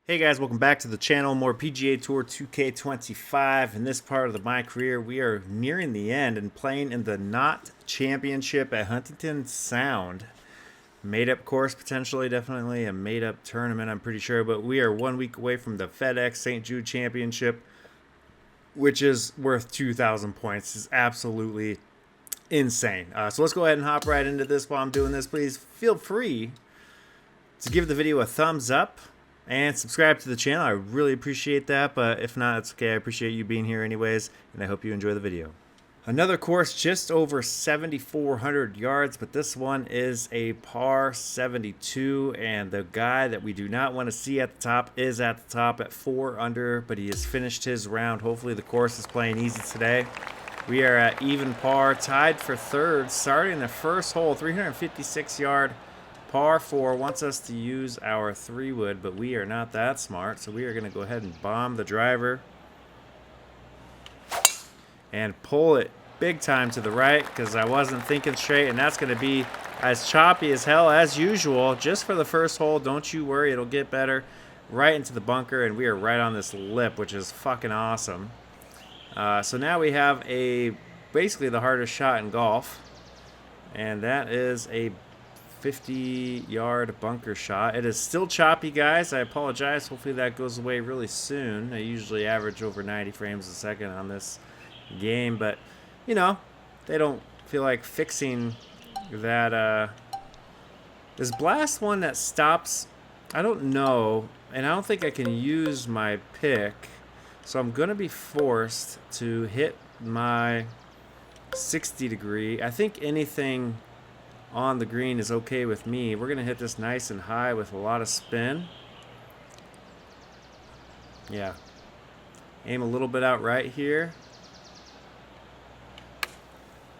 Hey guys, welcome back to the channel. More PGA Tour 2K25. In this part of the MyCareer, we are nearing the end and playing in the Knot Championship at Huntington Sound. Made-up course, potentially, definitely a made-up tournament, I'm pretty sure. But we are 1 week away from the FedEx St. Jude Championship, which is worth 2,000 points. It's absolutely insane. So let's go ahead and hop right into this while I'm doing this. Please feel free to give the video a thumbs up and subscribe to the channel. I really appreciate that, but if not, it's okay. I appreciate you being here anyways, and I hope you enjoy the video. Another course just over 7,400 yards, but this one is a par 72, and the guy that we do not want to see at the top is at the top at 4 under, but he has finished his round. Hopefully the course is playing easy today. We are at even par, tied for third, starting the first hole, 356-yard par 4. Wants us to use our 3-wood, but we are not that smart, so we are going to go ahead and bomb the driver and pull it big time to the right because I wasn't thinking straight, and that's going to be as choppy as hell as usual just for the first hole. Don't you worry, it'll get better. Right into the bunker, and we are right on this lip, which is fucking awesome. So now we have basically the hardest shot in golf, and that is a 50-yard bunker shot. It is still choppy, guys. I apologize. Hopefully that goes away really soon. I usually average over 90 frames a second on this game, but you know, they don't feel like fixing that. Is Blast one that stops? I don't know, and I don't think I can use my pick, so I'm gonna be forced to hit my 60 degree. I think anything on the green is okay with me. We're gonna hit this nice and high with a lot of spin. Yeah, aim a little bit out right here.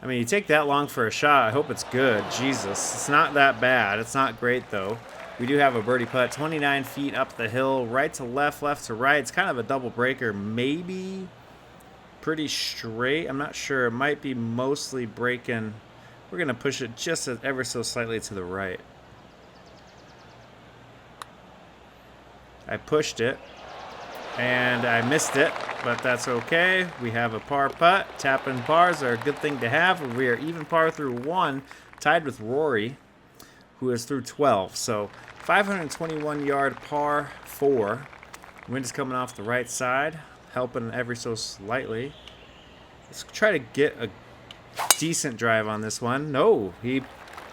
I mean, you take that long for a shot, I hope it's good. Jesus, it's not that bad. It's not great though. We do have a birdie putt, 29 feet up the hill, right to left, left to right. It's kind of a double breaker, maybe pretty straight. I'm not sure. It might be mostly breaking. We're going to push it just ever so slightly to the right. I pushed it, and I missed it, but that's okay. We have a par putt. Tapping pars are a good thing to have. We are even par through 1, tied with Rory, who is through 12. So 521-yard par 4. Wind is coming off the right side, helping ever so slightly. Let's try to get a decent drive on this one. No, he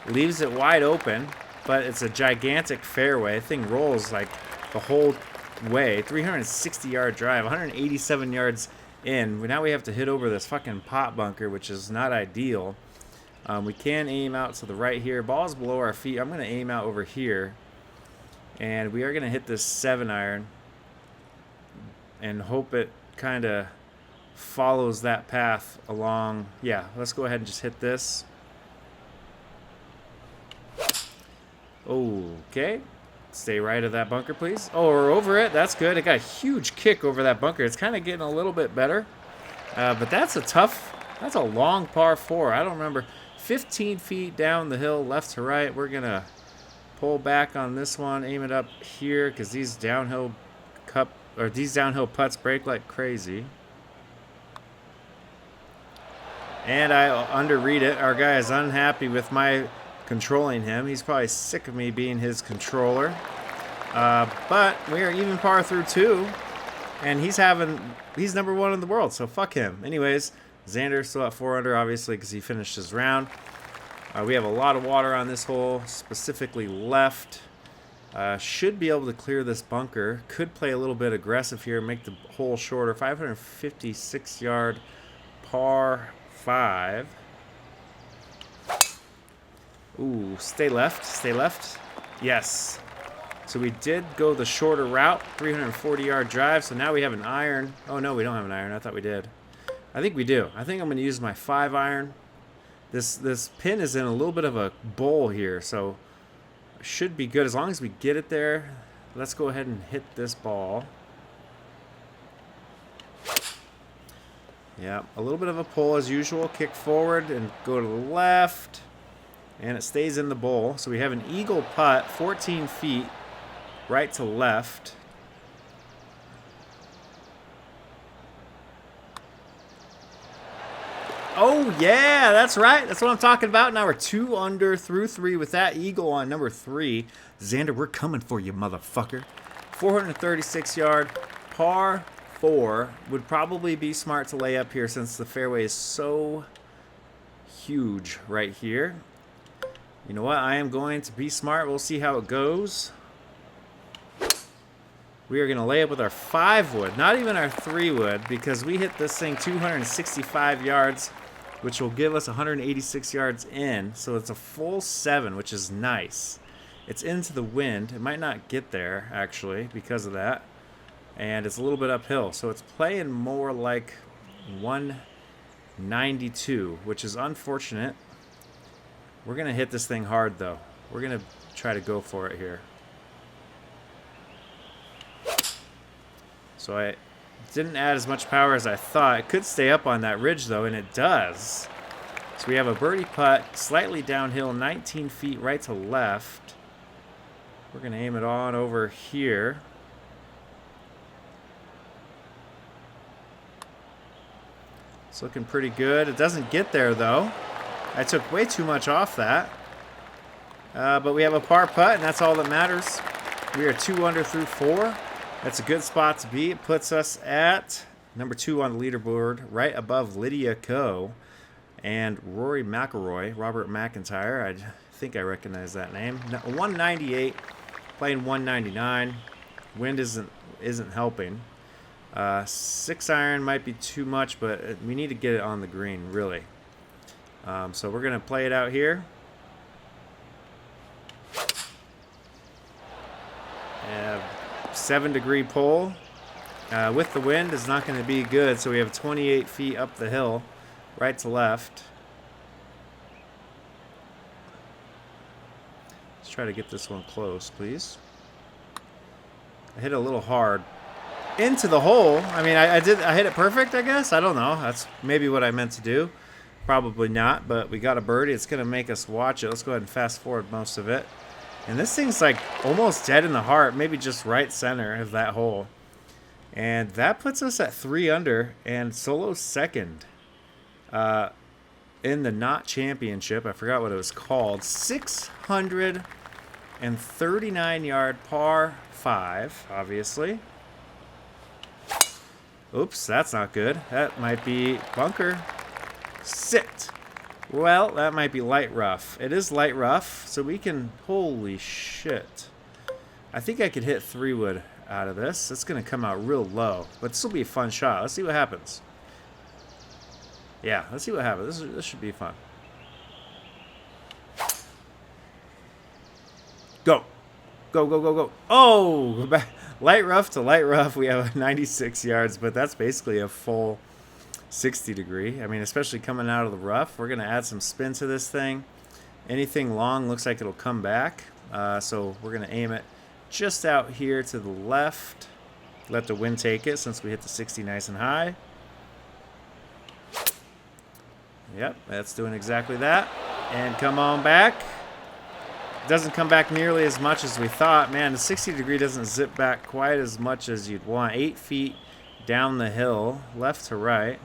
leaves it wide open, but it's a gigantic fairway. The thing rolls like the whole way. 360-yard drive, 187 yards in. Now we have to hit over this fucking pot bunker, which is not ideal. We can aim out to the right here. Ball's below our feet. I'm going to aim out over here, and we are going to hit this 7-iron and hope it kind of follows that path along. Yeah, let's go ahead and just hit this. Okay, stay right of that bunker, please. Oh, we're over it. That's good. It got a huge kick over that bunker. It's kind of getting a little bit better, but that's a long par 4. I don't remember. 15 feet down the hill, left to right. We're gonna pull back on this one, aim it up here because these downhill putts break like crazy. And I underread it. Our guy is unhappy with my controlling him. He's probably sick of me being his controller. But we are even par through 2. And he's number 1 in the world, so fuck him. Anyways, Xander still at 4 under, obviously, because he finished his round. We have a lot of water on this hole, specifically left. Should be able to clear this bunker. Could play a little bit aggressive here, make the hole shorter. 556-yard par 5. Ooh, stay left, stay left. Yes. So we did go the shorter route, 340-yard drive. So now we have an iron. Oh no, we don't have an iron. I thought we did. I think we do. I think I'm going to use my 5-iron. This pin is in a little bit of a bowl here, so should be good as long as we get it there. Let's go ahead and hit this ball. Yeah, a little bit of a pull as usual. Kick forward and go to the left. And it stays in the bowl. So we have an eagle putt, 14 feet, right to left. Oh, yeah, that's right. That's what I'm talking about. Now we're 2 under through 3 with that eagle on number 3. Xander, we're coming for you, motherfucker. 436 yard, par 4. Would probably be smart to lay up here since the fairway is so huge right here. You know what? I am going to be smart. We'll see how it goes. We are going to lay up with our 5 wood, not even our 3 wood, because we hit this thing 265 yards, which will give us 186 yards in. So it's a full 7, which is nice. It's into the wind. It might not get there, actually, because of that. And it's a little bit uphill. So it's playing more like 192, which is unfortunate. We're going to hit this thing hard, though. We're going to try to go for it here. So I didn't add as much power as I thought. It could stay up on that ridge, though, and it does. So we have a birdie putt, slightly downhill, 19 feet right to left. We're going to aim it on over here. It's looking pretty good. It doesn't get there, though. I took way too much off that. But we have a par putt, and that's all that matters. We are 2 under through 4. That's a good spot to be. It puts us at number 2 on the leaderboard, right above Lydia Ko and Rory McIlroy, Robert McIntyre. I think I recognize that name. 198, playing 199. Wind isn't helping. 6 iron might be too much, but we need to get it on the green, really. So we're going to play it out here. 7-degree pull. With the wind is not going to be good, so we have 28 feet up the hill, right to left. Let's try to get this one close, please. I hit a little hard. Into the hole. I mean, I hit it perfect, I guess. I don't know. That's maybe what I meant to do. Probably not, but we got a birdie. It's going to make us watch it. Let's go ahead and fast forward most of it. And this thing's like almost dead in the heart, maybe just right center of that hole. And that puts us at 3 under and solo second in the Not Championship. I forgot what it was called. 639 yard par 5, obviously. Oops, that's not good. That might be bunker. Sit. Well, that might be light rough. It is light rough, so we can... Holy shit. I think I could hit 3 wood out of this. It's going to come out real low, but this will be a fun shot. Let's see what happens. Yeah, let's see what happens. This should be fun. Go. Go, go, go, go. Oh! Light rough to light rough. We have 96 yards, but that's basically a full 60 degree. I mean, especially coming out of the rough. We're going to add some spin to this thing. Anything long looks like it'll come back. So we're going to aim it just out here to the left. Let the wind take it since we hit the 60 nice and high. Yep, that's doing exactly that. And come on back. Doesn't come back nearly as much as we thought. Man, the 60 degree doesn't zip back quite as much as you'd want. 8 feet down the hill, left to right.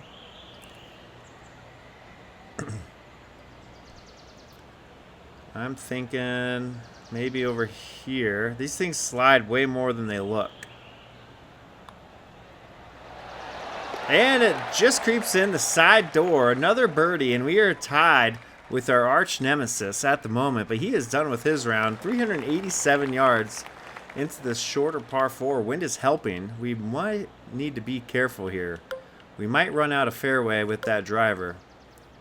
I'm thinking maybe over here. These things slide way more than they look. And it just creeps in the side door. Another birdie, and we are tied with our arch nemesis at the moment. But he is done with his round. 387 yards into this shorter par 4. Wind is helping. We might need to be careful here. We might run out of fairway with that driver.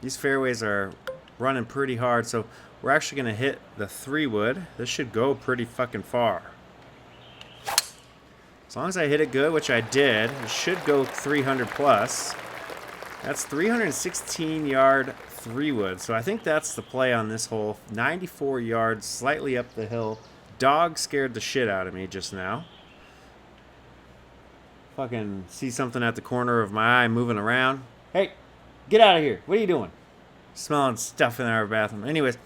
These fairways are running pretty hard, so we're actually going to hit the 3 wood. This should go pretty fucking far. As long as I hit it good, which I did, it should go 300 plus. That's 316 yard 3 wood. So I think that's the play on this hole. 94 yards, slightly up the hill. Dog scared the shit out of me just now. Fucking see something at the corner of my eye moving around. Hey, get out of here. What are you doing? Smelling stuff in our bathroom. Anyways,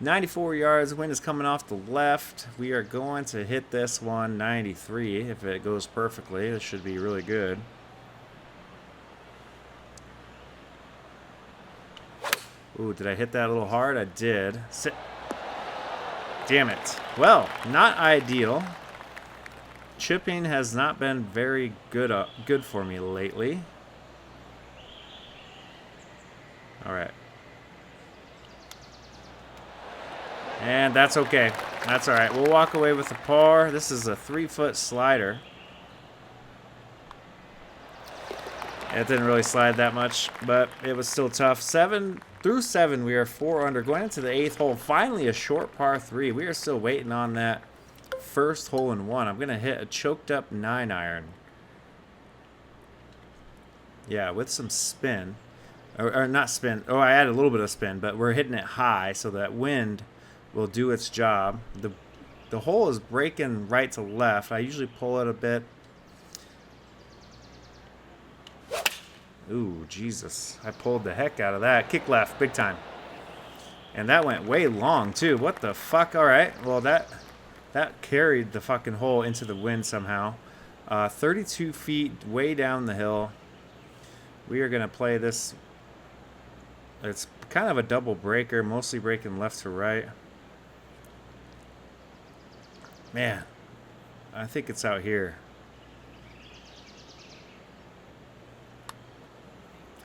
94 yards. Wind is coming off the left. We are going to hit this one 93. If it goes perfectly, this should be really good. Ooh, did I hit that a little hard? I did. Sit. Damn it. Well, not ideal. Chipping has not been very good for me lately. All right. And that's okay. That's all right. We'll walk away with a par. This is a 3-foot slider. It didn't really slide that much, but it was still tough. 7 through 7, we are 4 under. Going into the 8th hole, finally a short par 3. We are still waiting on that first hole in 1. I'm going to hit a choked up 9-iron. Yeah, with some spin. Or not spin. Oh, I added a little bit of spin, but we're hitting it high so that wind will do its job. The hole is breaking right to left. I usually pull it a bit. Ooh, Jesus. I pulled the heck out of that. Kick left, big time. And that went way long, too. What the fuck? All right. Well, that carried the fucking hole into the wind somehow. 32 feet way down the hill. We are going to play this. It's kind of a double breaker, mostly breaking left to right. Man, I think it's out here.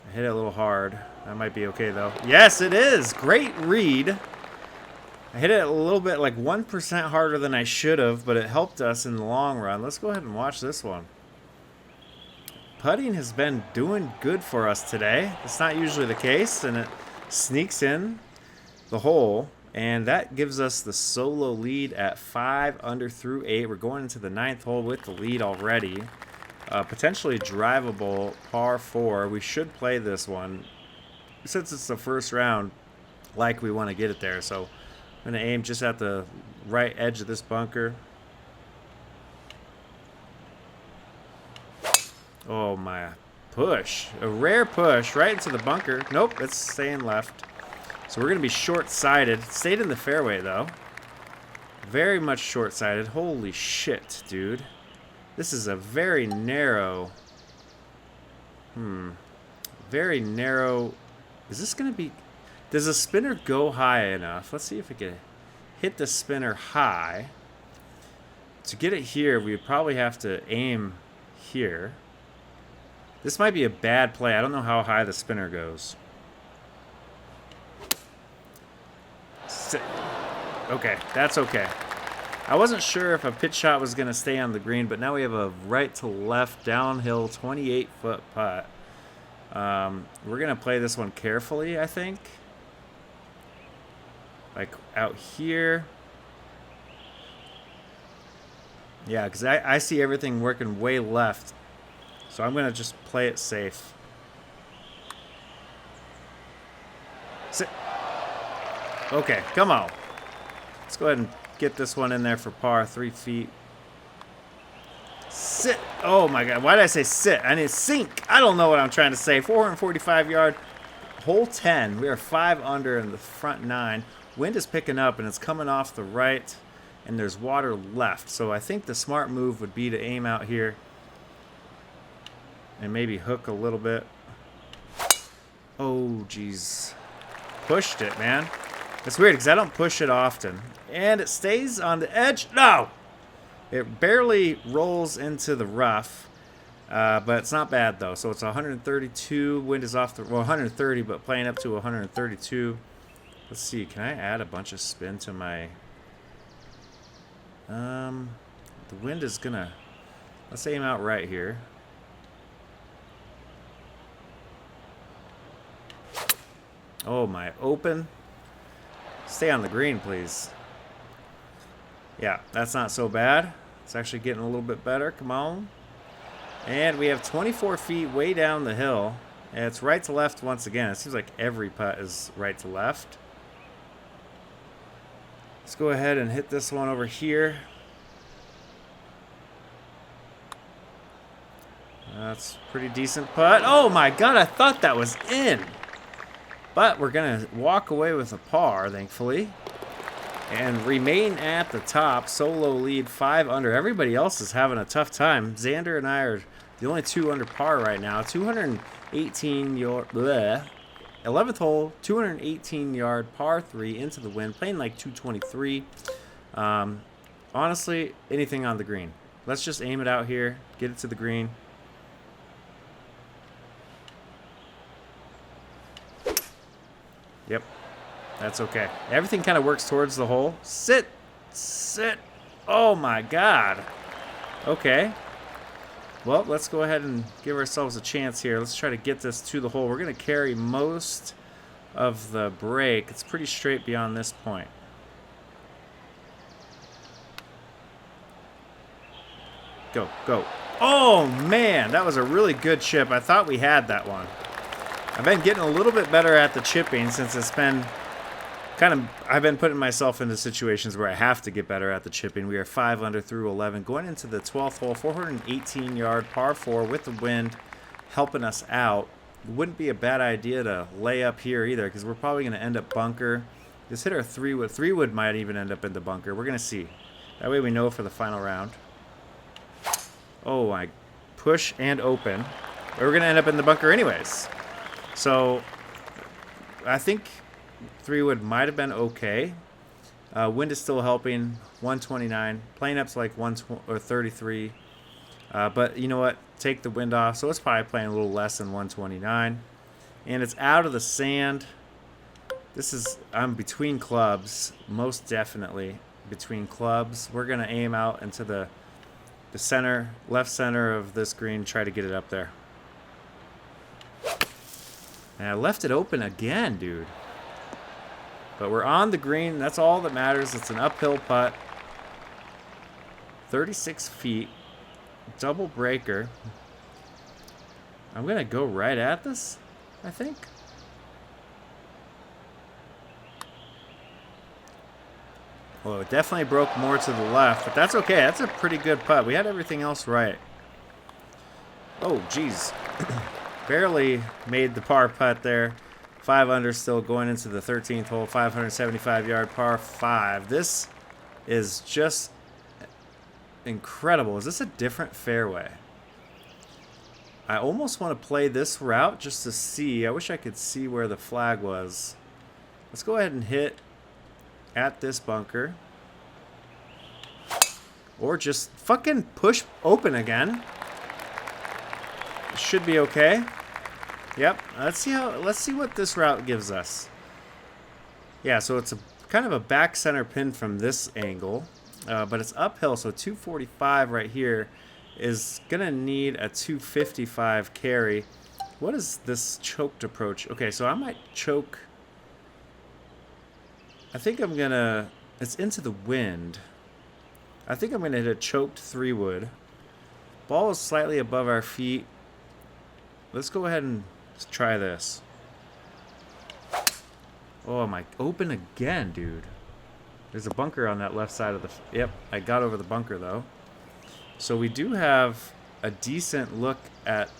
I hit it a little hard. That might be okay, though. Yes, it is. Great read. I hit it a little bit, like 1% harder than I should have, but it helped us in the long run. Let's go ahead and watch this one. Putting has been doing good for us today. It's not usually the case, and it sneaks in the hole, and that gives us the solo lead at 5 under through 8. We're going into the 9th hole with the lead already. Potentially drivable par 4. We should play this one since it's the first round, like we want to get it there. So I'm going to aim just at the right edge of this bunker. Oh my, push. A rare push right into the bunker. Nope, it's staying left. So we're going to be short-sided. Stayed in the fairway, though. Very much short-sided. Holy shit, dude. This is a very narrow... Very narrow... Is this going to be... Does the spinner go high enough? Let's see if we can hit the spinner high. To get it here, we would probably have to aim here. This might be a bad play. I don't know how high the spinner goes. Okay, that's okay. I wasn't sure if a pitch shot was going to stay on the green, but now we have a right to left downhill 28-foot putt. We're going to play this one carefully, I think. Like out here. Yeah, because I see everything working way left. So I'm going to just play it safe. Sit. Okay, come on. Let's go ahead and get this one in there for par, 3 feet. Sit. Oh my God, why did I say sit? I need sink. I don't know what I'm trying to say. 445 yard, hole 10. We are 5 under in the front 9. Wind is picking up and it's coming off the right, and there's water left. So I think the smart move would be to aim out here and maybe hook a little bit. Oh, geez. Pushed it, man. It's weird because I don't push it often. And it stays on the edge. No! It barely rolls into the rough. But it's not bad, though. So it's 132. Wind is off the... Well, 130, but playing up to 132. Let's see. Can I add a bunch of spin to my... The wind is going to... Let's aim out right here. Oh, my open. Stay on the green, please. Yeah, that's not so bad. It's actually getting a little bit better. Come on. And we have 24 feet way down the hill. And it's right to left once again. It seems like every putt is right to left. Let's go ahead and hit this one over here. That's a pretty decent putt. Oh my God, I thought that was in. But we're going to walk away with a par, thankfully, and remain at the top. Solo lead 5 under. Everybody else is having a tough time. Xander and I are the only 2 under par right now. 218 yard, 11th hole, 218-yard par 3 into the wind, playing like 223. Honestly, anything on the green. Let's just aim it out here, get it to the green. Yep, that's okay. Everything kind of works towards the hole. Sit. Oh my God. Okay. Well, let's go ahead and give ourselves a chance here. Let's try to get this to the hole. We're going to carry most of the break. It's pretty straight beyond this point. Go. Oh, man, that was a really good chip. I thought we had that one. I've been getting a little bit better at the chipping since it's been I've been putting myself into situations where I have to get better at the chipping. We are 5 under through 11. Going into the 12th hole, 418-yard par 4 with the wind helping us out. It wouldn't be a bad idea to lay up here either because we're probably going to end up bunker. This hit our 3-wood. 3-wood might even end up in the bunker. We're going to see. That way we know for the final round. Oh, I push and open. We're going to end up in the bunker anyways. So I think 3-wood might have been okay. Wind is still helping. 129. Playing up to like 133. But you know what? Take the wind off. So it's probably playing a little less than 129. And it's out of the sand. I'm between clubs. Most definitely between clubs. We're going to aim out into the center, left center of this green. Try to get it up there. And I left it open again, dude. But we're on the green. That's all that matters. It's an uphill putt. 36 feet. Double breaker. I'm going to go right at this, I think. Well, it definitely broke more to the left, but that's okay. That's a pretty good putt. We had everything else right. Oh, geez. Barely made the par putt there. 5 under still going into the 13th hole. 575-yard par 5. This is just incredible. Is this a different fairway? I almost want to play this route just to see. I wish I could see where the flag was. Let's go ahead and hit at this bunker. Or just fucking push open again. It should be okay. Yep. Let's see what this route gives us. Yeah, so it's a kind of a back center pin from this angle. But it's uphill, so 245 right here is going to need a 255 carry. What is this choked approach? Okay, so I might choke. I think I'm going to... It's into the wind. I think I'm going to hit a choked 3-wood. Ball is slightly above our feet. Let's go ahead and try this. Oh, am I open again, dude? There's a bunker on that left side of the... Yep, I got over the bunker, though. So we do have a decent look at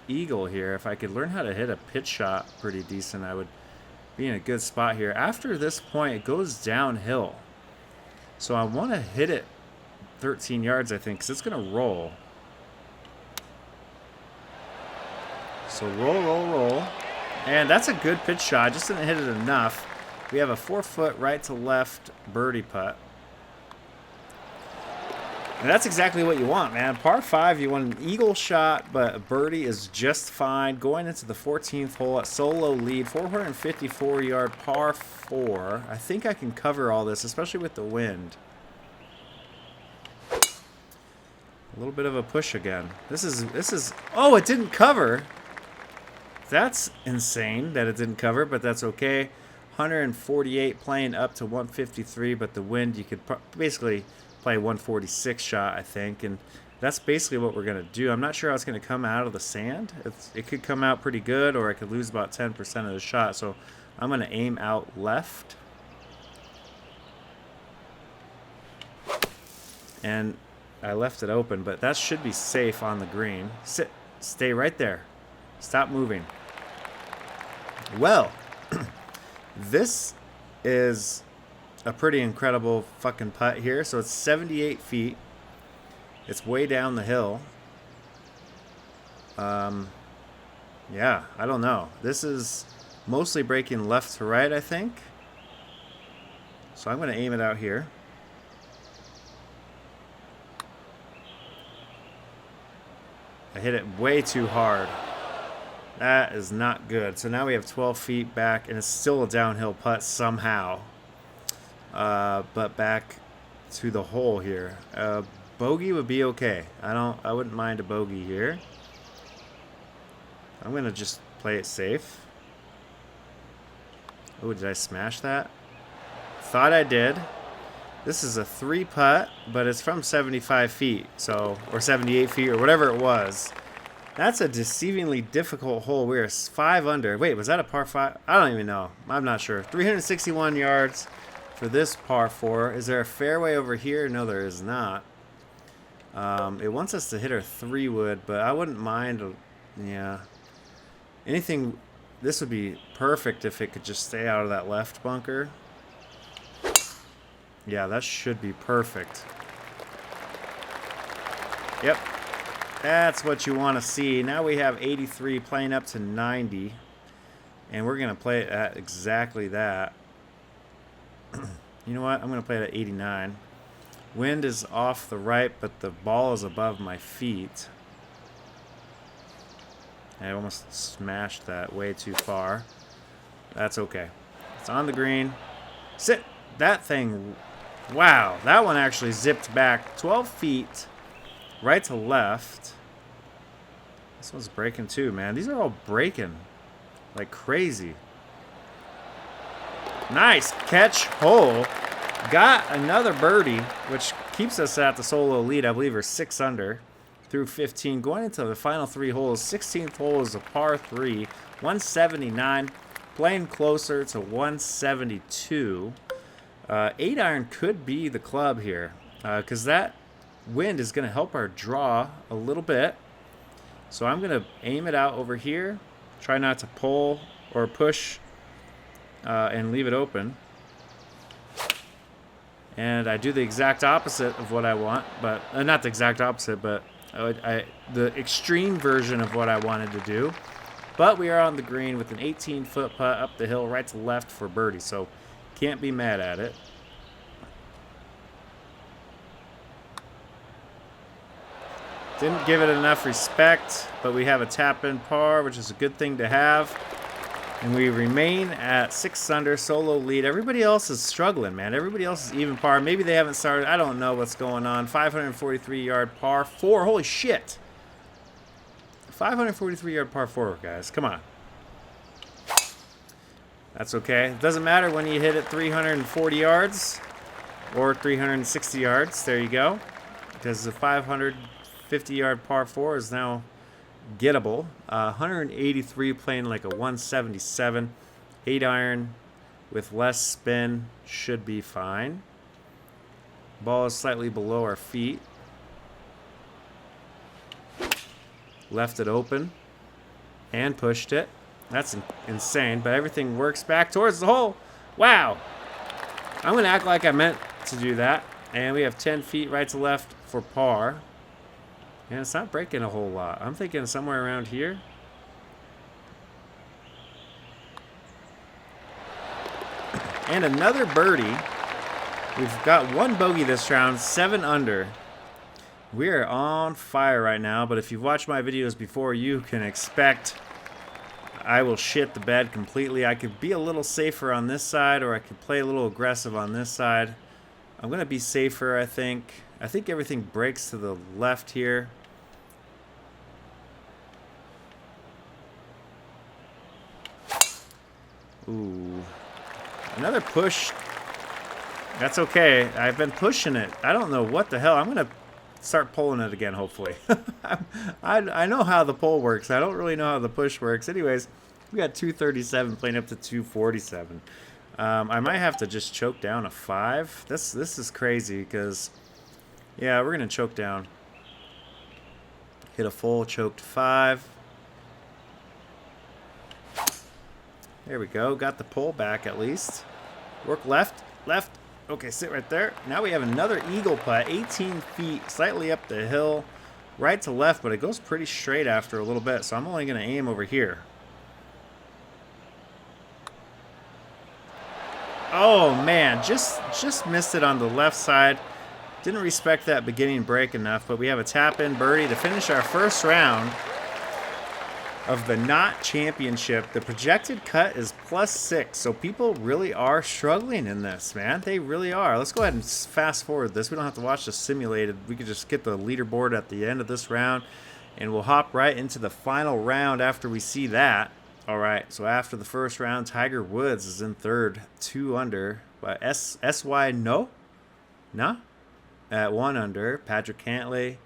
eagle here. If I could learn how to hit a pitch shot pretty decent, I would be in a good spot here. After this point, it goes downhill. So I want to hit it 13 yards, I think, because it's going to roll. So roll. And that's a good pitch shot. I just didn't hit it enough. We have a 4-foot right to left birdie putt. And that's exactly what you want, man. Par 5, you want an eagle shot, but a birdie is just fine. Going into the 14th hole at solo lead, 454-yard par 4. I think I can cover all this, especially with the wind. A little bit of a push again. This is. Oh, it didn't cover. That's insane that it didn't cover, but that's okay. 148 playing up to 153, but the wind, you could basically play 146 shot, I think, and that's basically what we're going to do. I'm not sure how it's going to come out of the sand. It could come out pretty good, or I could lose about 10% of the shot, so I'm going to aim out left. And I left it open, but that should be safe on the green. Stay right there. Stop moving. Well, this is a pretty incredible fucking putt here. So it's 78 feet. It's way down the hill. Yeah, I don't know. This is Mostly breaking left to right, I think. So I'm going to aim it out here. I hit it way too hard. That is not good. So now we have 12 feet back, and it's still a downhill putt somehow. But back to the hole here. Bogey would be okay. I wouldn't mind a bogey here. I'm gonna just play it safe. Oh, did I smash that? Thought I did. This is a 3 putt, but it's from 75 feet, so, or 78 feet, or whatever it was. That's a deceivingly difficult hole. We're 5 under. Wait, was that a par 5? I don't even know. I'm not sure. 361 yards for this par 4. Is there a fairway over here? No, there is not. It wants us to hit our 3-wood, but I wouldn't mind. Yeah. Anything. This would be perfect if it could just stay out of that left bunker. Yeah, that should be perfect. Yep. That's what you want to see. Now we have 83 playing up to 90. And we're going to play it at exactly that. You know what? I'm going to play it at 89. Wind is off the right, but the ball is above my feet. I almost smashed that way too far. That's okay. It's on the green. Sit. That thing. Wow. That one actually zipped back 12 feet. Right to left. This one's breaking too, man. These are all breaking like crazy. Nice catch hole. Got another birdie, which keeps us at the solo lead. I believe we're 6 under through 15. Going into the final 3 holes. 16th hole is a par 3. 179. Playing closer to 172. 8-iron could be the club here. Because that wind is going to help our draw a little bit. So I'm going to aim it out over here. Try not to pull or push and leave it open. And I do the exact opposite of what I want, but not the exact opposite, but the extreme version of what I wanted to do. But we are on the green with an 18-foot putt up the hill, right to left for birdie, so can't be mad at it. Didn't give it enough respect, but we have a tap-in par, which is a good thing to have. And we remain at 6 under, solo lead. Everybody else is struggling, man. Everybody else is even par. Maybe they haven't started. I don't know what's going on. 543-yard par 4. Holy shit. 543-yard par 4, guys. Come on. That's okay. It doesn't matter when you hit it 340 yards or 360 yards. There you go. Because the 550-yard par 4 is now gettable. 183 playing like a 177. 8-iron with less spin should be fine. Ball is slightly below our feet. Left it open and pushed it. That's insane, but everything works back towards the hole. Wow. I'm going to act like I meant to do that. And we have 10 feet right to left for par. And it's not breaking a whole lot. I'm thinking somewhere around here. And another birdie. We've got 1 bogey this round, 7 under. We are on fire right now, but if you've watched my videos before, you can expect I will shit the bed completely. I could be a little safer on this side, or I could play a little aggressive on this side. I'm going to be safer, I think. I think everything breaks to the left here. Ooh. Another push. That's okay. I've been pushing it. I don't know what the hell. I'm going to start pulling it again, hopefully. I know how the pull works. I don't really know how the push works. Anyways, we got 237 playing up to 247. I might have to just choke down a 5. This is crazy because, yeah, we're going to choke down. Hit a full choked 5. There we go. Got the pull back at least. Work left, left. Okay, sit right there. Now we have another eagle putt, 18 feet, slightly up the hill, right to left, but it goes pretty straight after a little bit, so I'm only going to aim over here. Oh man, just missed it on the left side. Didn't respect that beginning break enough, but we have a tap-in birdie to finish our first round of the Knot Championship. The projected cut is +6, so people really are struggling in this, man. They really are. Let's go ahead and fast forward this. We don't have to watch the simulated. We could just get the leaderboard at the end of this round, and we'll hop right into the final round after we see that. All right, so after the first round, Tiger Woods is in third, 2 under. But S.Y. No? At 1 under. Patrick Cantlay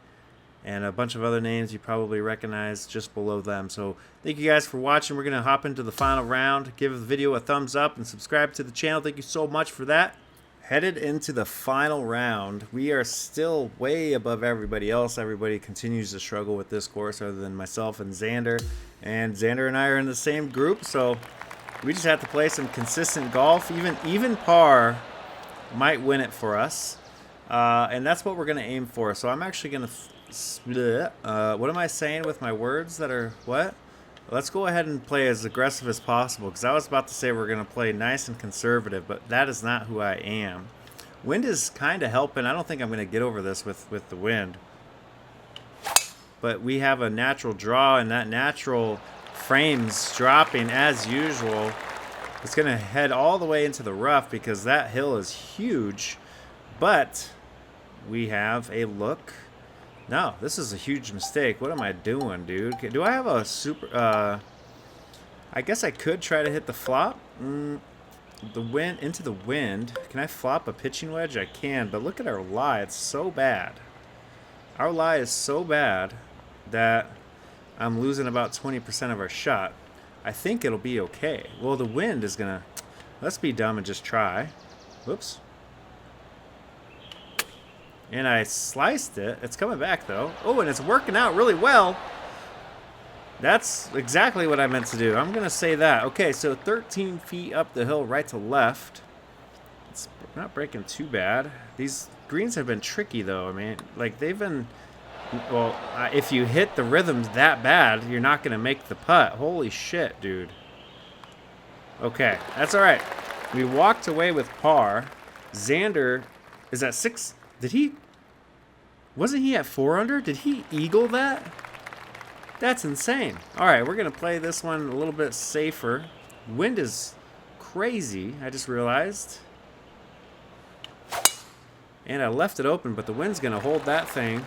and a bunch of other names you probably recognize just below them. So thank you guys for watching. We're going to hop into the final round. Give the video a thumbs up and subscribe to the channel. Thank you so much for that. Headed into the final round, we are still way above everybody else. Everybody continues to struggle with this course other than myself and Xander. And Xander and I are in the same group, so we just have to play some consistent golf. Even par might win it for us. And that's what we're going to aim for. So I'm actually going to... what am I saying with my words that are what? Let's go ahead and play as aggressive as possible, because I was about to say we're going to play nice and conservative, but that is not who I am. Wind is kind of helping. I don't think I'm going to get over this with the wind. But we have a natural draw, and that natural frame's dropping as usual. It's going to head all the way into the rough because that hill is huge. But we have a look. No, this is a huge mistake. What am I doing, dude? Do I have a super... I guess I could try to hit the flop. The wind, into the wind. Can I flop a pitching wedge? I can, but look at our lie. It's so bad. Our lie is so bad that I'm losing about 20% of our shot. I think it'll be okay. Well, the wind is going to... Let's be dumb and just try. Whoops. And I sliced it. It's coming back, though. Oh, and it's working out really well. That's exactly what I meant to do. I'm going to say that. Okay, so 13 feet up the hill, right to left. It's not breaking too bad. These greens have been tricky, though. I mean, like, they've been... Well, if you hit the rhythms that bad, you're not going to make the putt. Holy shit, dude. Okay, that's all right. We walked away with par. Xander is at 6... Did he... Wasn't he at 4 under? Did he eagle that? That's insane. All right, we're going to play this one a little bit safer. Wind is crazy, I just realized. And I left it open, but the wind's going to hold that thing.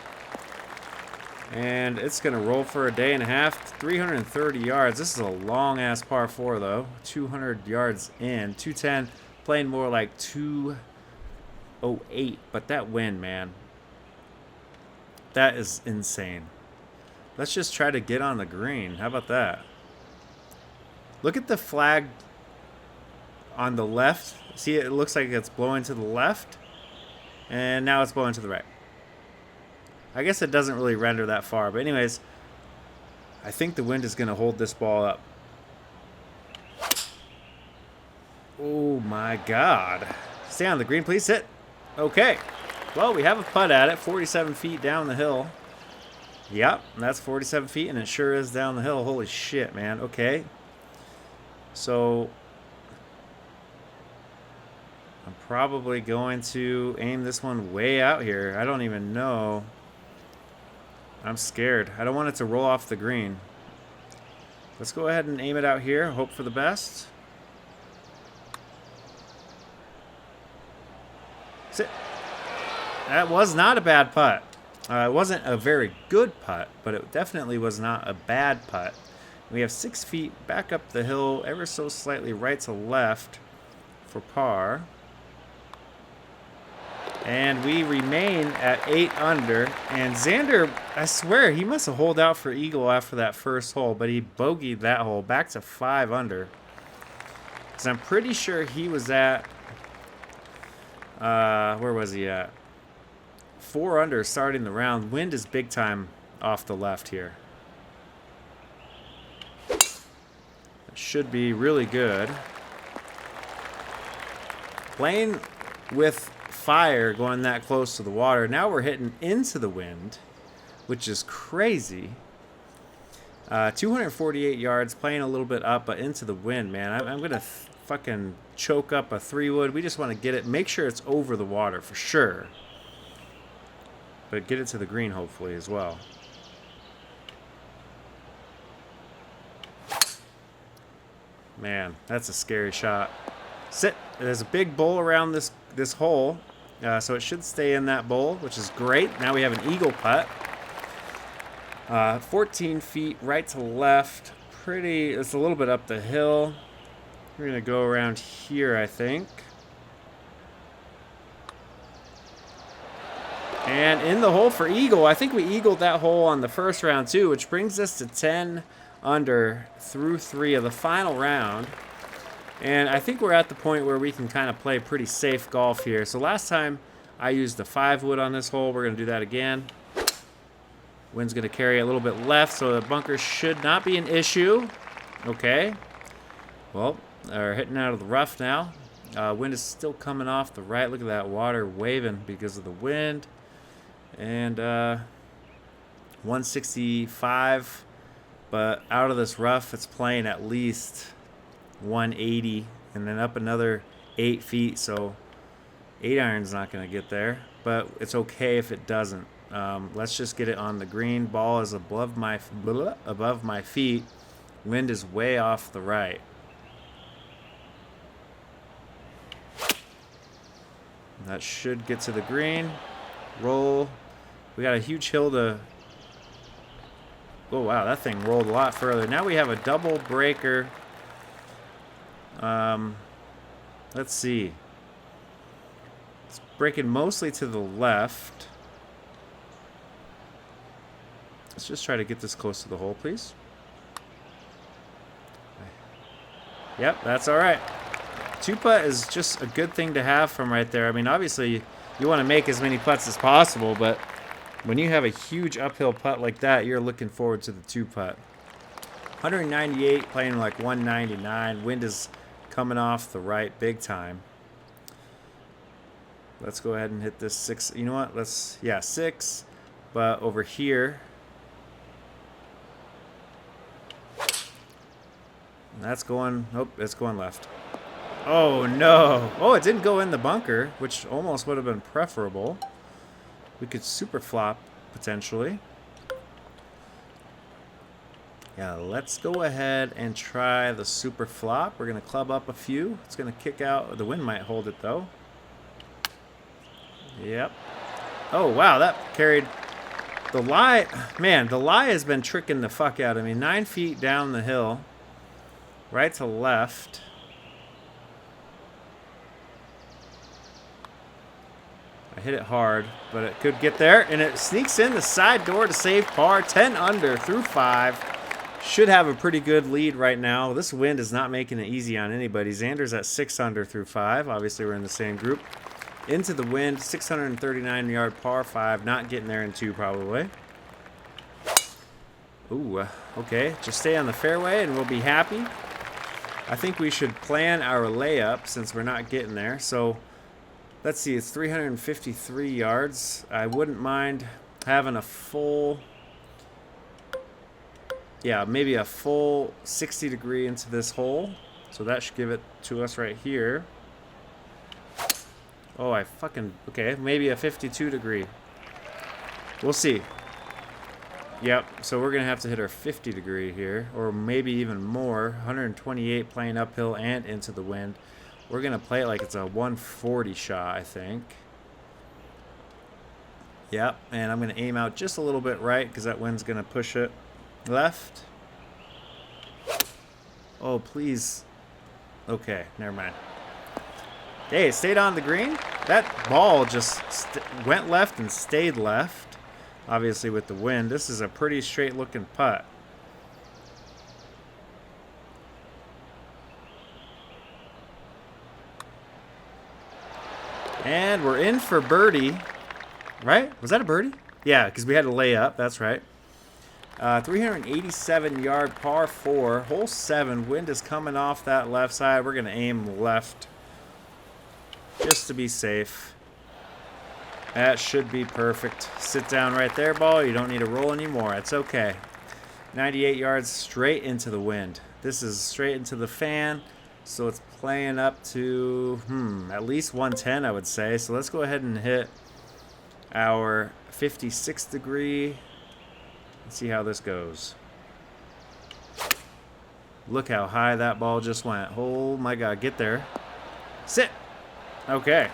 And it's going to roll for a day and a half. 330 yards. This is a long-ass par 4, though. 200 yards in. 210. Playing more like 208. But that wind, man. That is insane. Let's just try to get on the green. How about that? Look at the flag on the left. See, it looks like it's blowing to the left. And now it's blowing to the right. I guess it doesn't really render that far. But anyways, I think the wind is going to hold this ball up. Oh, my God. Stay on the green, please. Hit. Okay. Well, we have a putt at it. 47 feet down the hill. Yep, that's 47 feet, and it sure is down the hill. Holy shit, man. Okay. So I'm probably going to aim this one way out here. I don't even know. I'm scared. I don't want it to roll off the green. Let's go ahead and aim it out here. Hope for the best. Sit. That was not a bad putt. It wasn't a very good putt, but it definitely was not a bad putt. We have 6 feet back up the hill, ever so slightly right to left for par. And we remain at 8 under. And Xander, I swear, he must have holed out for eagle after that first hole, but he bogeyed that hole back to 5 under. Because I'm pretty sure he was at... where was he at? 4 under starting the round. Wind is big time off the left here. It should be really good. Playing with fire going that close to the water. Now we're hitting into the wind, which is crazy. 248 yards, playing a little bit up, but into the wind, man. I'm going to fucking choke up a 3-wood. We just want to get it, make sure it's over the water for sure. But get it to the green hopefully as well. Man, that's a scary shot. Sit. There's a big bowl around this hole, so it should stay in that bowl, which is great. Now we have an eagle putt. 14 feet right to left. Pretty. It's a little bit up the hill. We're gonna go around here, I think. And in the hole for eagle. I think we eagled that hole on the first round too, which brings us to 10 under through 3 of the final round. And I think we're at the point where we can kind of play pretty safe golf here. So last time I used the 5-wood on this hole. We're going to do that again. Wind's going to carry a little bit left, so the bunker should not be an issue. Okay. Well, we're hitting out of the rough now. Wind is still coming off the right. Look at that water waving because of the wind. And 165. But out of this rough, it's playing at least 180 and then up another 8 feet. So 8-iron's not going to get there, but it's okay if it doesn't. Let's just get it on the green. Ball is above my feet. Wind is way off the right. That should get to the green. Roll. We got a huge hill to... Oh, wow, that thing rolled a lot further. Now we have a double breaker. Let's see. It's breaking mostly to the left. Let's just try to get this close to the hole, please. Yep, that's all right. 2-putt is just a good thing to have from right there. I mean, obviously, you want to make as many putts as possible, but when you have a huge uphill putt like that, you're looking forward to the 2-putt. 198, playing like 199. Wind is coming off the right big time. Let's go ahead and hit this 6. You know what? Let's, yeah, 6. But over here, that's going, nope, it's going left. Oh, no. Oh, it didn't go in the bunker, which almost would have been preferable. We could super flop, potentially. Yeah, let's go ahead and try the super flop. We're going to club up a few. It's going to kick out. The wind might hold it, though. Yep. Oh, wow, that carried... The lie... Man, the lie has been tricking the fuck out of me. 9 feet down the hill. Right to left. I hit it hard, but it could get there, and it sneaks in the side door to save par. 10 under through 5. Should have a pretty good lead right now. This wind is not making it easy on anybody. Xander's at 6 under through 5. Obviously, we're in the same group. Into the wind, 639-yard par 5. Not getting there in 2, probably. Ooh, okay. Just stay on the fairway, and we'll be happy. I think we should plan our layup since we're not getting there. So... let's see, it's 353 yards. I wouldn't mind having a full, yeah, maybe a full 60 degree into this hole. So that should give it to us right here. Oh, okay, maybe a 52 degree. We'll see. Yep, so we're going to have to hit our 50 degree here, or maybe even more. 128 playing uphill and into the wind. We're going to play it like it's a 140 shot, I think. Yep, and I'm going to aim out just a little bit right because that wind's going to push it left. Oh, please. Okay, never mind. Hey, it stayed on the green. That ball just went left and stayed left. Obviously, with the wind. This is a pretty straight-looking putt. And we're in for birdie. Right? Was that a birdie? Yeah, because we had to lay up. That's right. 387-yard par 4. Hole 7. Wind is coming off that left side. We're going to aim left just to be safe. That should be perfect. Sit down right there, ball. You don't need to roll anymore. It's okay. 98 yards straight into the wind. This is straight into the fan. So it's playing up to, at least 110, I would say. So let's go ahead and hit our 56 degree. Let's see how this goes. Look how high that ball just went. Oh my God, get there. Sit. Okay.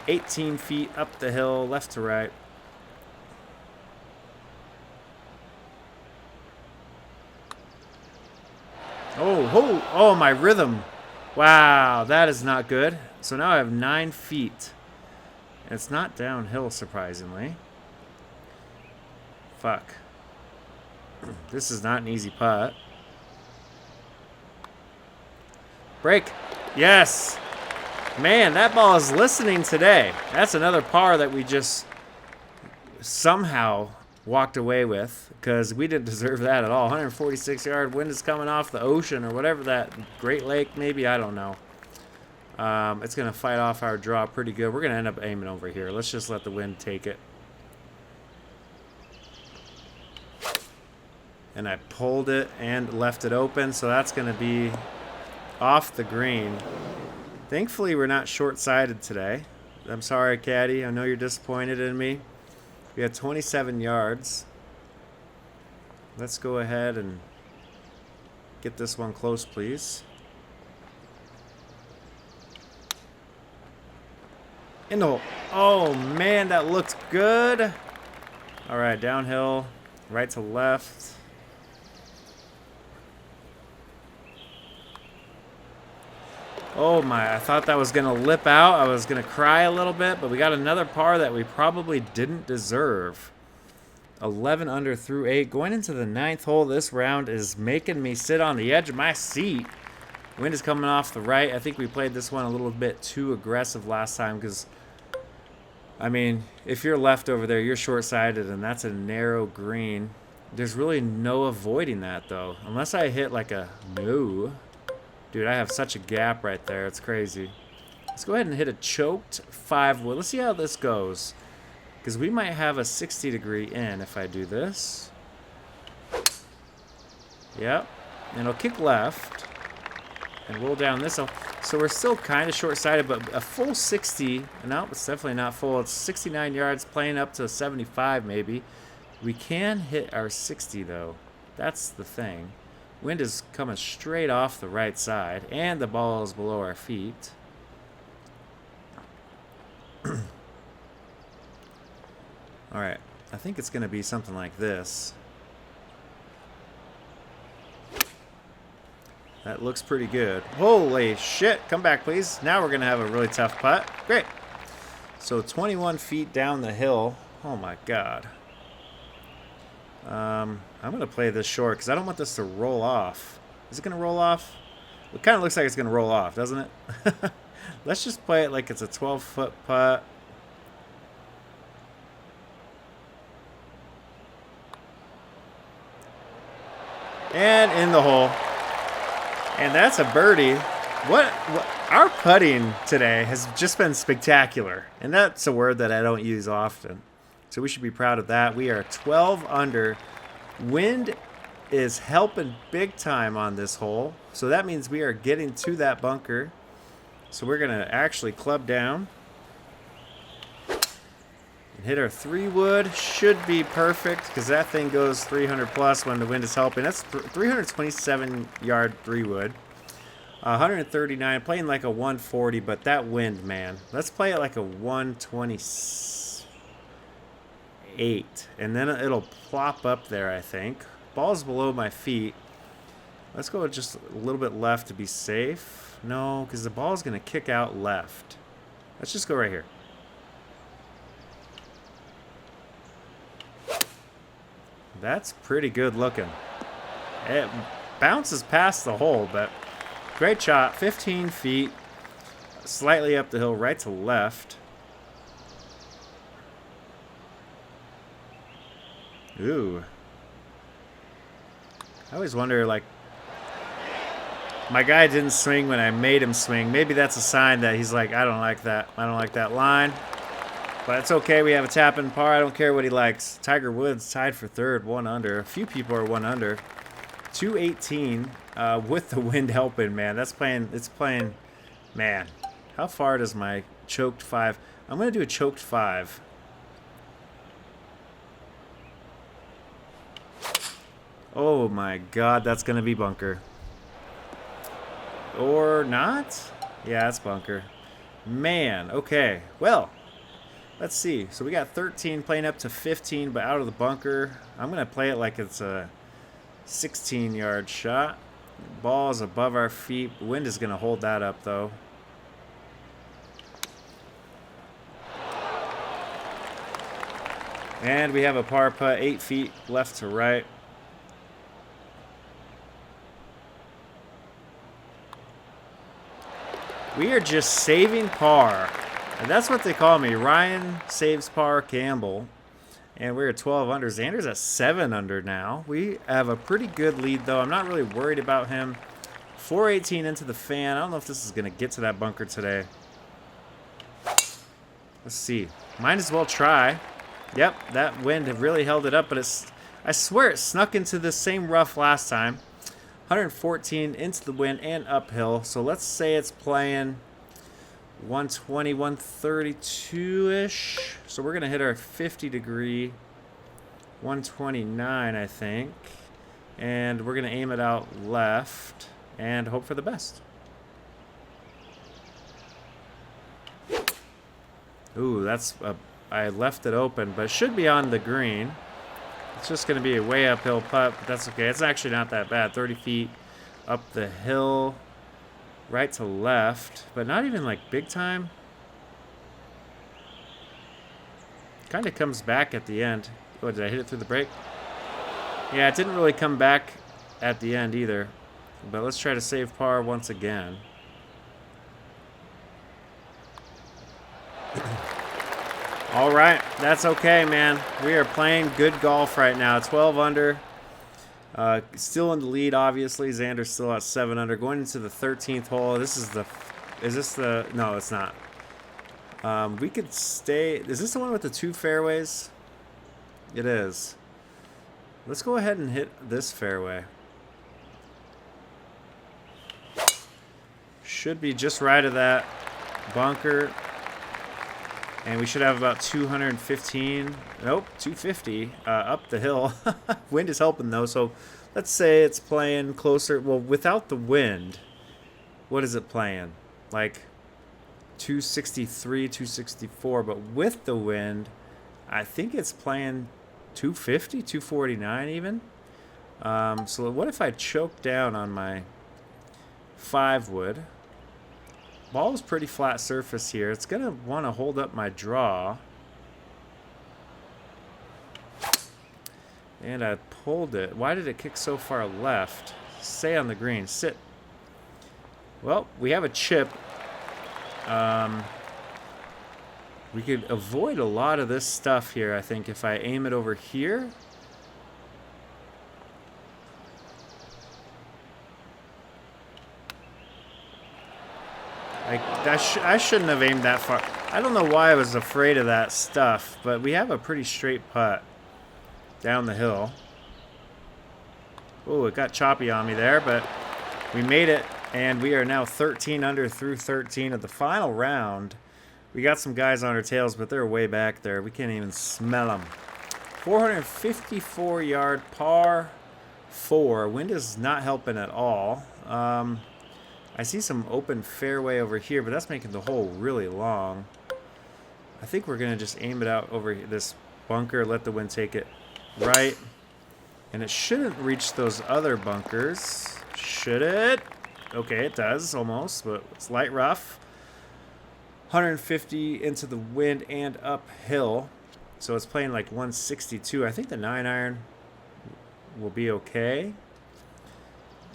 18 feet up the hill, left to right. Oh, my rhythm. Wow, that is not good. So now I have 9 feet. It's not downhill, surprisingly. Fuck. This is not an easy putt. Break. Yes. Man, that ball is listening today. That's another par that we just somehow walked away with because we didn't deserve that at all. 146-yard wind is coming off the ocean or whatever that Great Lake, maybe, I don't know. It's going to fight off our draw pretty good. We're going to end up aiming over here. Let's just let the wind take it. And I pulled it and left it open, so that's going to be off the green. Thankfully, we're not short-sided today. I'm sorry, Caddy. I know you're disappointed in me. We had 27 yards. Let's go ahead and get this one close, please. In the hole. Oh, man, that looked good. All right, downhill, right to left. Oh, my. I thought that was going to lip out. I was going to cry a little bit, but we got another par that we probably didn't deserve. 11 under through 8. Going into the 9th hole, this round is making me sit on the edge of my seat. Wind is coming off the right. I think we played this one a little bit too aggressive last time because, I mean, if you're left over there, you're short-sided, and that's a narrow green. There's really no avoiding that, though. Unless I hit like a no. Dude, I have such a gap right there. It's crazy. Let's go ahead and hit a choked 5-wood. Let's see how this goes. Because we might have a 60-degree in if I do this. Yep. And it'll kick left. And roll down this. So we're still kind of short-sided, but a full 60. No, it's definitely not full. It's 69 yards, playing up to 75 maybe. We can hit our 60, though. That's the thing. Wind is coming straight off the right side, and the ball is below our feet. All right, I think it's going to be something like this. That looks pretty good. Holy shit, come back, please. Now we're going to have a really tough putt. Great. So 21 feet down the hill. Oh, my God. I'm going to play this short because I don't want this to roll off. Is it going to roll off? It kind of looks like it's going to roll off, doesn't it? Let's just play it like it's a 12-foot putt. And in the hole. And that's a birdie. What our putting today has just been spectacular. And that's a word that I don't use often. So we should be proud of that. We are 12 under. Wind is helping big time on this hole. So that means we are getting to that bunker. So we're going to actually club down. And hit our 3-wood. Should be perfect because that thing goes 300 plus when the wind is helping. That's 327-yard 3-wood. 139. Playing like a 140, but that wind, man. Let's play it like a 128. And then it'll plop up there, I think. Ball's below my feet. Let's go just a little bit left to be safe. No, because the ball's going to kick out left. Let's just go right here. That's pretty good looking. It bounces past the hole, but great shot. 15 feet. Slightly up the hill, right to left. Ooh. I always wonder, like, my guy didn't swing when I made him swing. Maybe that's a sign that he's like, I don't like that. I don't like that line. But it's okay. We have a tap-in par. I don't care what he likes. Tiger Woods tied for third, 1 under. A few people are 1 under. 218 with the wind helping, man. It's playing, man. How far does my choked 5? I'm going to do a choked 5. Oh my god, that's going to be bunker. Or not? Yeah, it's bunker. Man, okay. Well, let's see. So we got 13 playing up to 15, but out of the bunker. I'm going to play it like it's a 16-yard shot. Ball is above our feet. Wind is going to hold that up, though. And we have a par putt, 8 feet left to right. We are just saving par. And that's what they call me. Ryan saves par Campbell. And we're at 12 under. Xander's at 7 under now. We have a pretty good lead, though. I'm not really worried about him. 418 into the fan. I don't know if this is going to get to that bunker today. Let's see. Might as well try. Yep, that wind really held it up, but I swear it snuck into the same rough last time. 114 into the wind and uphill. So let's say it's playing 120, 132-ish. So we're going to hit our 50-degree 129, I think. And we're going to aim it out left and hope for the best. Ooh, I left it open, but it should be on the green. It's just going to be a way uphill putt, but that's okay. It's actually not that bad. 30 feet up the hill, right to left, but not even like big time. Kind of comes back at the end. Oh, did I hit it through the break? Yeah, it didn't really come back at the end either. But let's try to save par once again. All right, that's okay, man. We are playing good golf right now. 12 under. Still in the lead, obviously. Xander's still at 7 under. Going into the 13th hole. This is the... Is this the... No, it's not. We could stay... Is this the one with the 2 fairways? It is. Let's go ahead and hit this fairway. Should be just right of that bunker. And we should have about 215, nope, 250 up the hill. Wind is helping, though, so let's say it's playing closer. Well, without the wind, what is it playing? Like 263, 264, but with the wind, I think it's playing 250, 249 even. So what if I choke down on my 5-wood? Ball is pretty flat surface here. It's going to want to hold up my draw. And I pulled it. Why did it kick so far left? Stay on the green. Sit. Well, we have a chip. We could avoid a lot of this stuff here, I think, if I aim it over here. I shouldn't have aimed that far. I don't know why I was afraid of that stuff, but we have a pretty straight putt down the hill. Oh, it got choppy on me there, but we made it, and we are now 13 under through 13 of the final round. We got some guys on our tails, but they're way back there. We can't even smell them. 454-yard par 4. Wind is not helping at all. I see some open fairway over here, but that's making the hole really long. I think we're going to just aim it out over this bunker, let the wind take it right. And it shouldn't reach those other bunkers. Should it? Okay, it does almost, but it's light rough. 150 into the wind and uphill. So it's playing like 162. I think the 9-iron will be okay.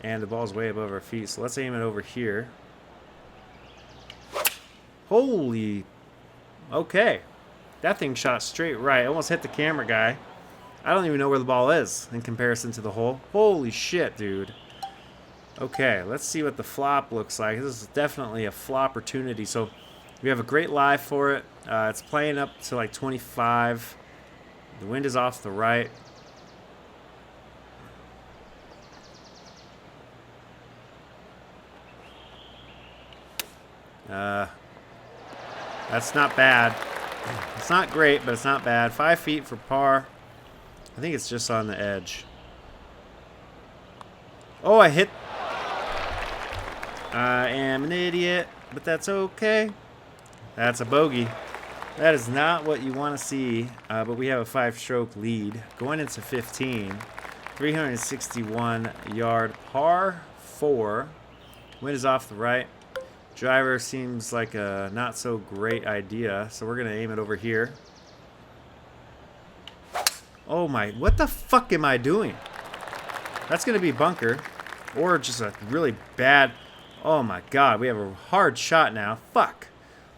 And the ball's way above our feet, so let's aim it over here. Holy... Okay. That thing shot straight right. Almost hit the camera guy. I don't even know where the ball is in comparison to the hole. Holy shit, dude. Okay, let's see what the flop looks like. This is definitely a flop opportunity. So we have a great lie for it. It's playing up to like 25. The wind is off the right. That's not bad. It's not great, but it's not bad. 5 feet for par. I think it's just on the edge. Oh, I hit. I am an idiot, but that's okay. That's a bogey. That is not what you want to see, but we have a 5-stroke lead. Going into 15. 361 yard par 4. Wind is off the right. Driver seems like a not so great idea, so we're going to aim it over here. Oh my, what the fuck am I doing? That's going to be bunker, or just a really bad, oh my god, we have a hard shot now. Fuck.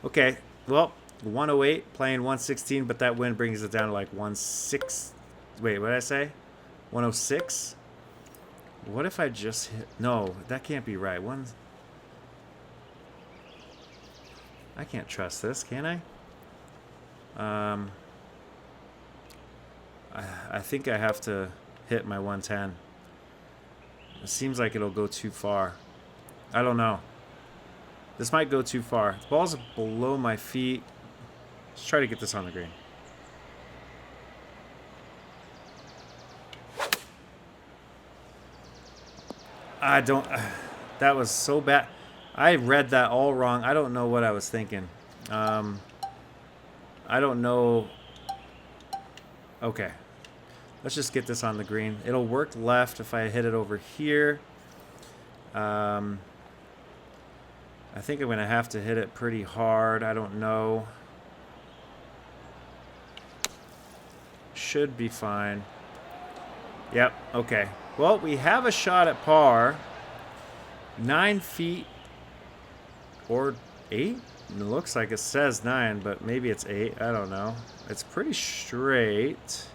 Okay, well, 108, playing 116, but that wind brings it down to like 16. Wait, what did I say? 106? What if I just hit, no, that can't be right. I can't trust this, can I? I think I have to hit my 110. It seems like it'll go too far. I don't know. This might go too far. The ball's below my feet. Let's try to get this on the green. I don't... That was so bad. I read that all wrong. I don't know what I was thinking. I don't know. Okay. Let's just get this on the green. It'll work left if I hit it over here. I think I'm going to have to hit it pretty hard. I don't know. Should be fine. Yep. Okay. Well, we have a shot at par. 9 feet. Or 8? It looks like it says 9, but maybe it's 8. I don't know. It's pretty straight.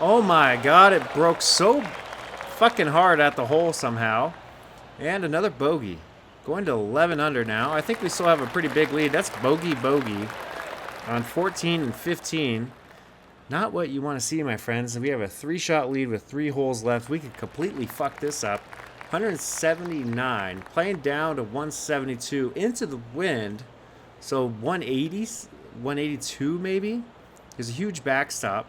Oh my god, it broke so fucking hard at the hole somehow. And another bogey. Going to 11 under now. I think we still have a pretty big lead. That's bogey on 14 and 15. Not what you want to see, my friends. We have a 3-shot lead with 3 holes left. We could completely fuck this up. 179, playing down to 172 into the wind. So 180, 182 maybe. There's a huge backstop.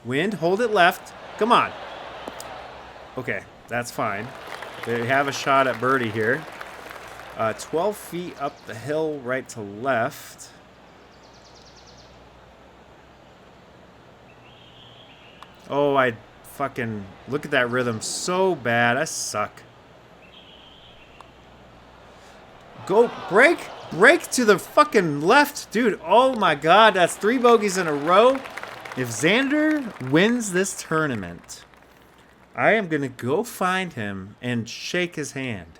Wind, hold it left. Come on. Okay, that's fine. They have a shot at birdie here. 12 feet up the hill, right to left. Oh, I fucking... Look at that rhythm. So bad. I suck. Go. Break. Break to the fucking left. Dude, oh my god. That's 3 bogeys in a row. If Xander wins this tournament, I am going to go find him and shake his hand.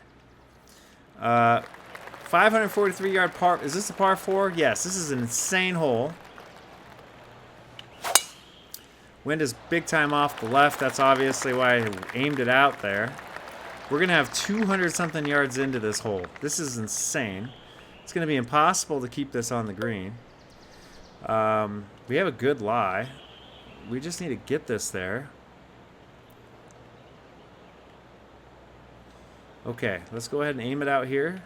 543 yard par. Is this a par 4? Yes, this is an insane hole. Wind is big time off the left. That's obviously why I aimed it out there. We're going to have 200 something yards into this hole. This is insane. It's going to be impossible to keep this on the green. We have a good lie. We just need to get this there. Okay, let's go ahead and aim it out here.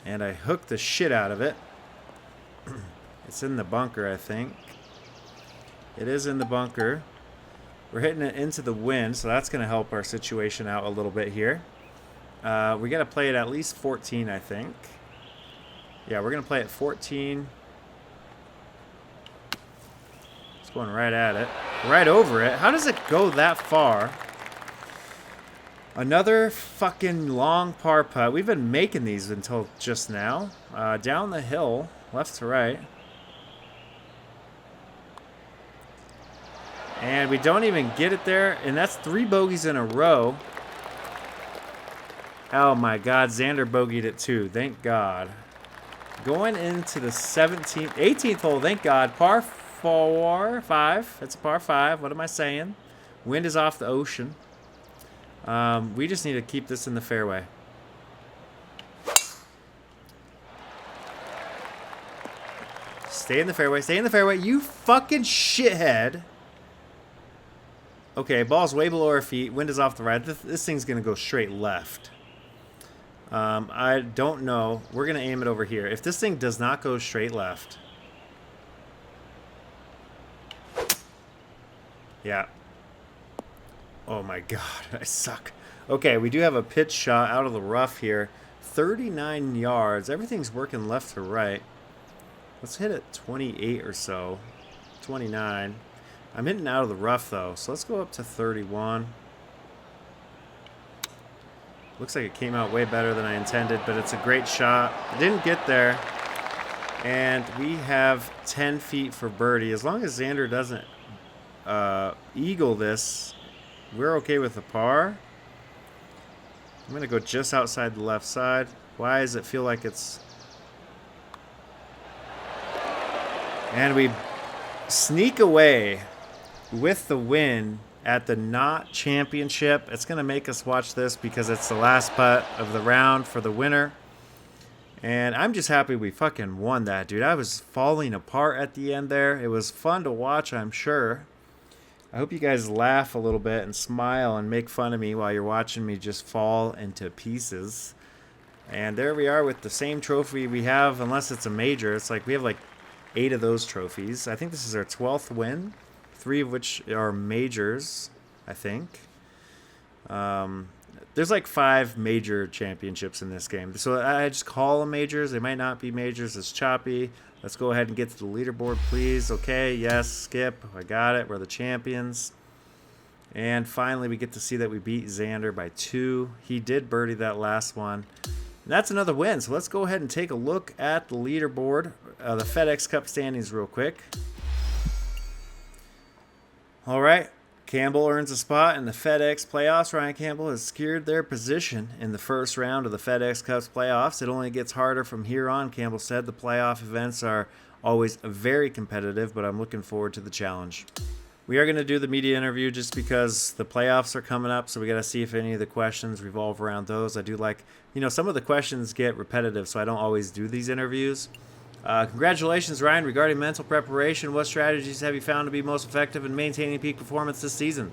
And I hooked the shit out of it. It's in the bunker, I think. It is in the bunker. We're hitting it into the wind, so that's going to help our situation out a little bit here. We got to play it at least 14, I think. Yeah, we're going to play it 14. It's going right at it. Right over it. How does it go that far? Another fucking long par putt. We've been making these until just now. Down the hill, left to right. And we don't even get it there. And that's 3 bogeys in a row. Oh my god, Xander bogeyed it too. Thank god. Going into the 18th hole, thank god. Par 5. That's a par 5. What am I saying? Wind is off the ocean. We just need to keep this in the fairway. Stay in the fairway. Stay in the fairway. You fucking shithead. Okay, ball's way below our feet. Wind is off the right. This thing's going to go straight left. I don't know. We're going to aim it over here. If this thing does not go straight left. Yeah. Oh my god, I suck. Okay, we do have a pitch shot out of the rough here. 39 yards. Everything's working left to right. Let's hit it 28 or so. 29. I'm hitting out of the rough though, so let's go up to 31. Looks like it came out way better than I intended, but it's a great shot. It didn't get there. And we have 10 feet for birdie. As long as Xander doesn't eagle this, we're okay with the par. I'm going to go just outside the left side. Why does it feel like it's... And we sneak away with the win at the Knot Championship. It's going to make us watch this because it's the last putt of the round for the winner. And I'm just happy we fucking won that, dude. I was falling apart at the end there. It was fun to watch, I'm sure. I hope you guys laugh a little bit and smile and make fun of me while you're watching me just fall into pieces. And there we are with the same trophy we have, unless it's a major. It's like we have like 8 of those trophies. I think this is our 12th win, 3 of which are majors, I think. There's like 5 major championships in this game. So I just call them majors. They might not be majors. It's choppy. Let's go ahead and get to the leaderboard, please. Okay, yes, skip. I got it. We're the champions. And finally, we get to see that we beat Xander by 2. He did birdie that last one. And that's another win. So let's go ahead and take a look at the leaderboard, the FedEx Cup standings real quick. All right. Campbell earns a spot in the FedEx playoffs. Ryan Campbell has secured their position in the first round of the FedEx Cup's playoffs. It only gets harder from here on, Campbell said. The playoff events are always very competitive, but I'm looking forward to the challenge. We are going to do the media interview just because the playoffs are coming up, so we got to see if any of the questions revolve around those. I do like, some of the questions get repetitive, so I don't always do these interviews. Congratulations, Ryan. Regarding mental preparation, what strategies have you found to be most effective in maintaining peak performance this season?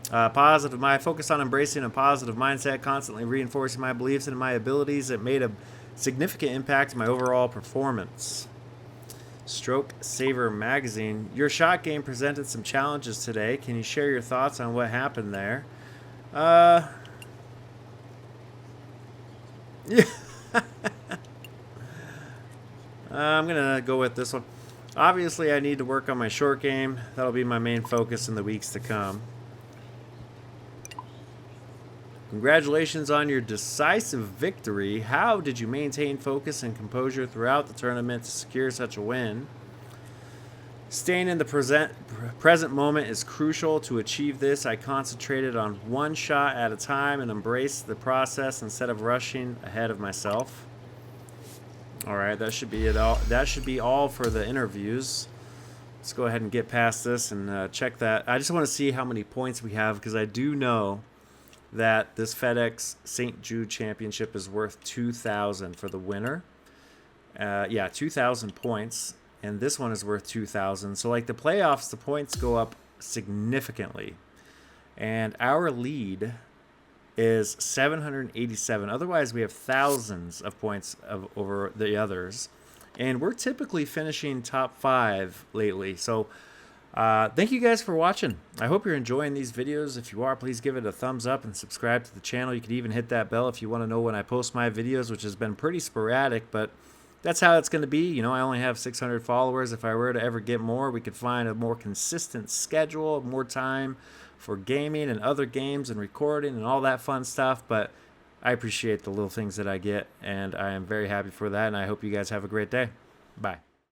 Positive. My focus on embracing a positive mindset, constantly reinforcing my beliefs and my abilities. It made a significant impact in my overall performance. Stroke Saver Magazine. Your shot game presented some challenges today. Can you share your thoughts on what happened there? Yeah. I'm going to go with this one. Obviously, I need to work on my short game. That'll be my main focus in the weeks to come. Congratulations on your decisive victory. How did you maintain focus and composure throughout the tournament to secure such a win? Staying in the present moment is crucial to achieve this. I concentrated on one shot at a time and embraced the process instead of rushing ahead of myself. All right, that should be it. That should be all for the interviews. Let's go ahead and get past this and check that. I just want to see how many points we have because I do know that this FedEx St. Jude Championship is worth 2,000 for the winner. Yeah, 2,000 points, and this one is worth 2,000. So like the playoffs, the points go up significantly, and our lead is 787. Otherwise, we have thousands of points over the others, and we're typically finishing top 5 lately. So thank you guys for watching. I hope you're enjoying these videos. If you are, please give it a thumbs up and subscribe to the channel. You could even hit that bell if you want to know when I post my videos, which has been pretty sporadic, but that's how it's going to be. I only have 600 followers. If I were to ever get more, we could find a more consistent schedule, more time for gaming and other games and recording and all that fun stuff. But I appreciate the little things that I get, and I am very happy for that, and I hope you guys have a great day. Bye.